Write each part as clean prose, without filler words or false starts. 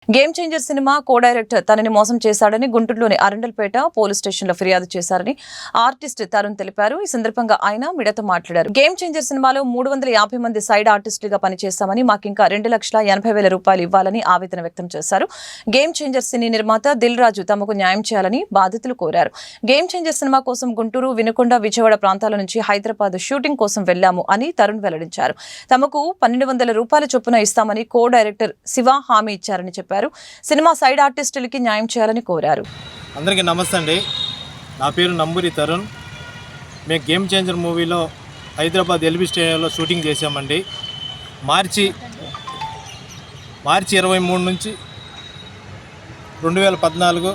Game changer cinema co director తనని మోసం చేశాడని గుంటూరులోని అరండల్పేట పోలీస్ స్టేషన్లో ఫిర్యాదు చేశారని ఆర్టిస్ట్ తరుణ్ తెలిపారు. ఈ సందర్భంగా ఆయన మీడియాతో మాట్లాడారు. గేమ్ చేంజర్ సినిమాలో 350 మంది సైడ్ ఆర్టిస్టులుగా పనిచేస్తామని మాకింకా 2,80,000 రూపాయలు ఇవ్వాలని ఆవేదన వ్యక్తం చేశారు. గేమ్ చేంజర్ సినీ నిర్మాత దిల్ రాజు తమకు న్యాయం చేయాలని బాధితులు కోరారు. గేమ్ చేంజర్ సినిమా కోసం గుంటూరు, వినుకొండ, విజయవాడ ప్రాంతాల నుంచి హైదరాబాద్ షూటింగ్ కోసం వెళ్లాము అని తరుణ్ వెల్లడించారు. తమకు 1,200 రూపాయల చొప్పున ఇస్తామని కో డైరెక్టర్ శివ హామీ ఇచ్చారని చెప్పారు. సినిమా సైడ్ ఆర్టిస్టులకి న్యాయం చేయాలని కోరారు. అందరికీ నమస్తే అండి. నా పేరు నంబూరి తరుణ్. మేము గేమ్ చేంజర్ మూవీలో హైదరాబాద్ ఎల్బీ స్టేడియంలో షూటింగ్ చేసామండి. మార్చి 23 నుంచి 2014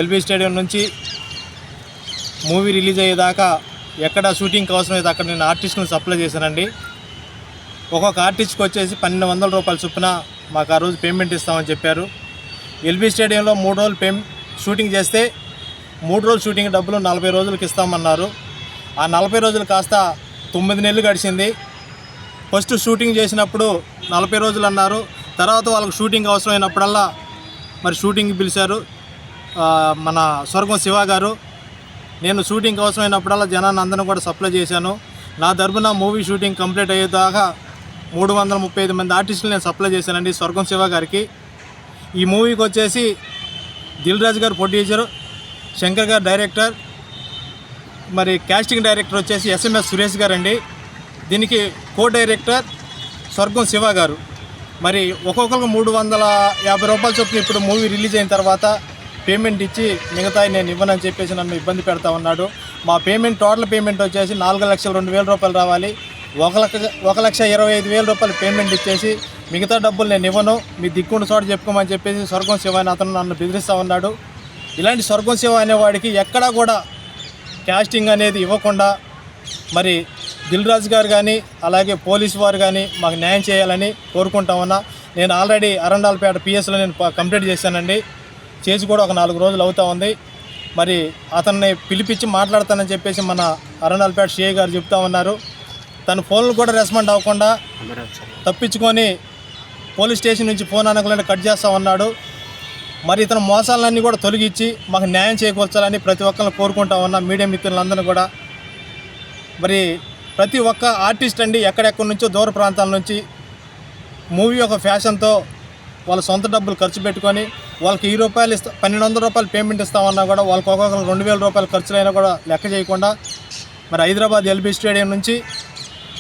ఎల్బీ స్టేడియం నుంచి మూవీ రిలీజ్ అయ్యేదాకా ఎక్కడ షూటింగ్కి అవసరమైతే అక్కడ నేను ఆర్టిస్టులను సప్లై చేశానండి. ఒక్కొక్క ఆర్టిస్ట్కి వచ్చేసి 1,200 రూపాయల చొప్పున మాకు ఆ రోజు పేమెంట్ ఇస్తామని చెప్పారు. ఎల్బీ స్టేడియంలో 3 రోజులు షూటింగ్ చేస్తే 3 రోజులు షూటింగ్ డబ్బులు 40 రోజులకి ఇస్తామన్నారు. ఆ 40 రోజులు కాస్త 9 నెలలు గడిచింది. ఫస్ట్ షూటింగ్ చేసినప్పుడు 40 రోజులు అన్నారు. తర్వాత వాళ్ళకి షూటింగ్ అవసరమైనప్పుడల్లా మరి షూటింగ్కి పిలిచారు మన స్వర్గం శివ గారు. నేను షూటింగ్ అవసరమైనప్పుడల్లా జనాన్ని అందరిని కూడా సప్లై చేశాను. నా తరపున మూవీ షూటింగ్ కంప్లీట్ అయ్యేదాకా 335 మంది ఆర్టిస్టులు నేను సప్లై చేశానండి స్వర్గం శివ గారికి. ఈ మూవీకి వచ్చేసి దిల్ రాజు గారు ప్రొడ్యూసర్, శంకర్ గారు డైరెక్టర్, మరి కాస్టింగ్ డైరెక్టర్ వచ్చేసి SMS సురేష్ గారు అండి. దీనికి కో డైరెక్టర్ స్వర్గం శివ గారు. మరి ఒక్కొక్కరికి 350 రూపాయల చొప్పున ఇప్పుడు మూవీ రిలీజ్ అయిన తర్వాత పేమెంట్ ఇచ్చి మిగతా నేను ఇవ్వనని చెప్పేసి నన్ను ఇబ్బంది పెడతా ఉన్నాడు. మా పేమెంట్ టోటల్ పేమెంట్ వచ్చేసి 4,02,000 రూపాయలు రావాలి. 1,25,000 రూపాయలు పేమెంట్ ఇచ్చేసి మిగతా డబ్బులు నేను ఇవ్వను, మీ దిక్కుండి చోట చెప్పుకోమని చెప్పేసి స్వర్గం శివ అని అతను నన్ను బెదిరిస్తూ ఉన్నాడు. ఇలాంటి స్వర్గం శివ అనేవాడికి ఎక్కడా కూడా కాస్టింగ్ అనేది ఇవ్వకుండా మరి దిల్ రాజు గారు కానీ అలాగే పోలీసు వారు కానీ మాకు న్యాయం చేయాలని కోరుకుంటా ఉన్నా. నేను ఆల్రెడీ అరండాలపేట PSలో నేను కంప్లీట్ చేశానండి. చేసి కూడా ఒక 4 రోజులు అవుతూ ఉంది. మరి అతన్ని పిలిపించి మాట్లాడతానని చెప్పేసి మన అరండాలపేట సిఐ గారు చెప్తా ఉన్నారు. తన ఫోన్లు కూడా రెస్పాండ్ అవ్వకుండా తప్పించుకొని పోలీస్ స్టేషన్ నుంచి ఫోన్ అనకలేని కట్ చేస్తూ ఉన్నాడు. మరి ఇతను మోసాలన్నీ కూడా తొలగించి మాకు న్యాయం చేకూర్చాలని ప్రతి ఒక్కరిని కోరుకుంటా ఉన్నా. మీడియా మిత్రులందరూ కూడా మరి ప్రతి ఒక్క ఆర్టిస్ట్ అండి ఎక్కడెక్కడి నుంచో దూర ప్రాంతాల నుంచి మూవీ ఒక ఫ్యాషన్తో వాళ్ళ సొంత డబ్బులు ఖర్చు పెట్టుకొని వాళ్ళకి 1,200 రూపాయలు పేమెంట్ ఇస్తామన్నా కూడా వాళ్ళకి ఒక్కొక్కరు 2,000 రూపాయలు ఖర్చులైనా కూడా లెక్క చేయకుండా మరి హైదరాబాద్ ఎల్బీ స్టేడియం నుంచి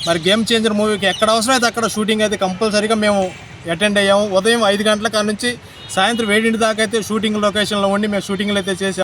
మరి గేమ్ చేంజర్ మూవీకి ఎక్కడ అవసరమైతే అక్కడ షూటింగ్ అయితే కంపల్సరీగా మేము అటెండ్ అయ్యాము. ఉదయం 5 గంటల కాడ నుంచి సాయంత్రం 7 దాకా అయితే షూటింగ్ లొకేషన్లో ఉండి మేము షూటింగ్లు అయితే చేసాము.